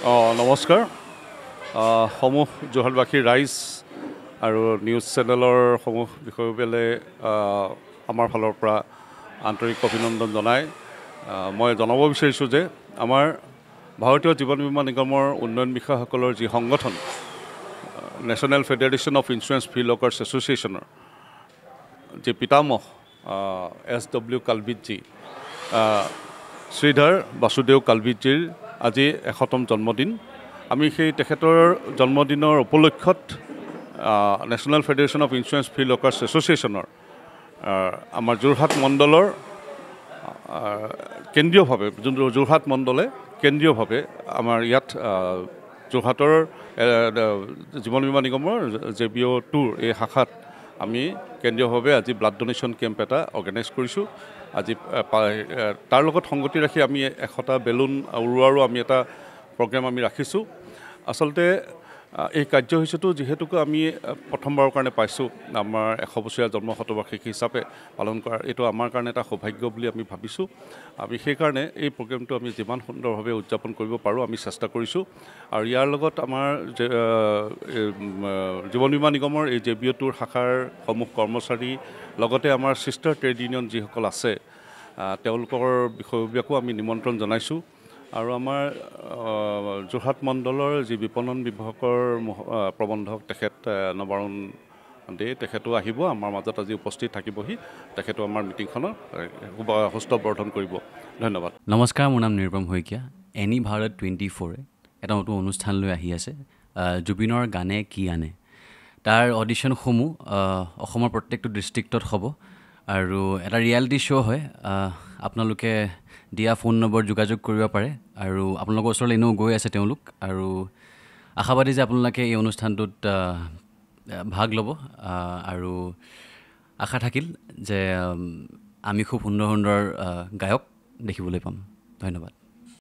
নমস্কাৰ সমূহ যোৰহাটবাসীৰ ৰাইজ আৰু নিউজ চেনেলৰ সমূহ বিষয়বেলে আমাৰ ফালৰ পৰা আন্তৰিক অভিনন্দন জনাই মই জনাব বিচাৰিছোঁ যে আমাৰ ভাৰতীয় জীৱন বীমা নিগমৰ উন্নয়ন বিষয়াসকলৰ যি সংগঠন national federation of insurance field workers এছ'চিয়েশ্যনৰ যি পিতামহ SW কালভিতজী শ্ৰীধৰ বাসুদেৱ কালভিতজীৰ আজি 100তম জন্মদিন। আমি সেই তেখেতৰ জন্মদিনৰ উপলক্ষত national federation of insurance field workers এছ'চিয়েশ্যনৰ আমাৰ যোৰহাট মণ্ডলৰ কেন্দ্ৰীয়ভাৱে যোনটো যোৰহাট মণ্ডলে কেন্দ্ৰীয়ভাৱে আমাৰ ইয়াত যোৰহাটৰ জীৱন বীমা নিগমৰ JBO2 এই শাখাত আমি কেন্দ্ৰীয়ভাৱে আজি ব্লাড ডোনেশ্যন কেম্প এটা অৰ্গেনাইজ কৰিছোঁ। আজি তাৰ লগত সংগতি ৰাখি আমি 100টা বেলুন উৰুৱাৰো আমি এটা প্ৰগ্ৰেম আমি ৰাখিছোঁ। আচলতে এই কাৰ্যসূচীটো যিহেতুকে আমি প্ৰথমবাৰৰ কাৰণে পাইছোঁ আমাৰ 100 বছৰীয়া জন্ম শতবাৰ্ষিকী হিচাপে পালন কৰাৰ এইটো আমাৰ কাৰণে এটা সৌভাগ্য বুলি আমি ভাবিছোঁ। আমি সেইকাৰণে এই প্ৰগ্ৰেমটো আমি যিমান সুন্দৰভাৱে উদযাপন কৰিব পাৰোঁ আমি চেষ্টা কৰিছোঁ। আৰু ইয়াৰ লগত আমাৰ জীৱন বীমা নিগমৰ এই JBO2 শাখাৰ সমূহ কৰ্মচাৰী লগতে আমাৰ ছিষ্টাৰ ট্ৰেড ইউনিয়ন যিসকল আছে তেওঁলোকৰ বিষয়ববীয়াকো আমি নিমন্ত্ৰণ জনাইছোঁ। আৰু আমাৰ যোৰহাট মণ্ডলৰ যি বিপণন বিভাগৰ প্ৰবন্ধক তেখেত নবাৰুণ দে তেখেতো আহিব আমাৰ মাজত আজি উপস্থিত থাকিবহি। তেখেতো আমাৰ মিটিংখনৰ সুস্থবৰ্ধন কৰিব। ধন্যবাদ। নমস্কাৰ, মোৰ নাম নিৰুপম শইকীয়া। এনি ভাৰত 24 এটা নতুন অনুষ্ঠান লৈ আহি আছে জুবিনৰ গানে কি আনে। তাৰ অডিশ্যনসমূহ অসমৰ প্ৰত্যেকটো ডিষ্ট্ৰিক্টত হ'ব আৰু এটা ৰিয়েলিটি শ্ব' হয়। আপোনালোকে দিয়া ফোন নম্বৰ যোগাযোগ কৰিব পাৰে আৰু আপোনালোকৰ ওচৰলৈ এনেও গৈ আছে তেওঁলোক আৰু আশাবাদী যে আপোনালোকে এই অনুষ্ঠানটোত ভাগ ল'ব আৰু আশা থাকিল যে আমি খুব সুন্দৰ সুন্দৰ গায়ক দেখিবলৈ পাম। ধন্যবাদ।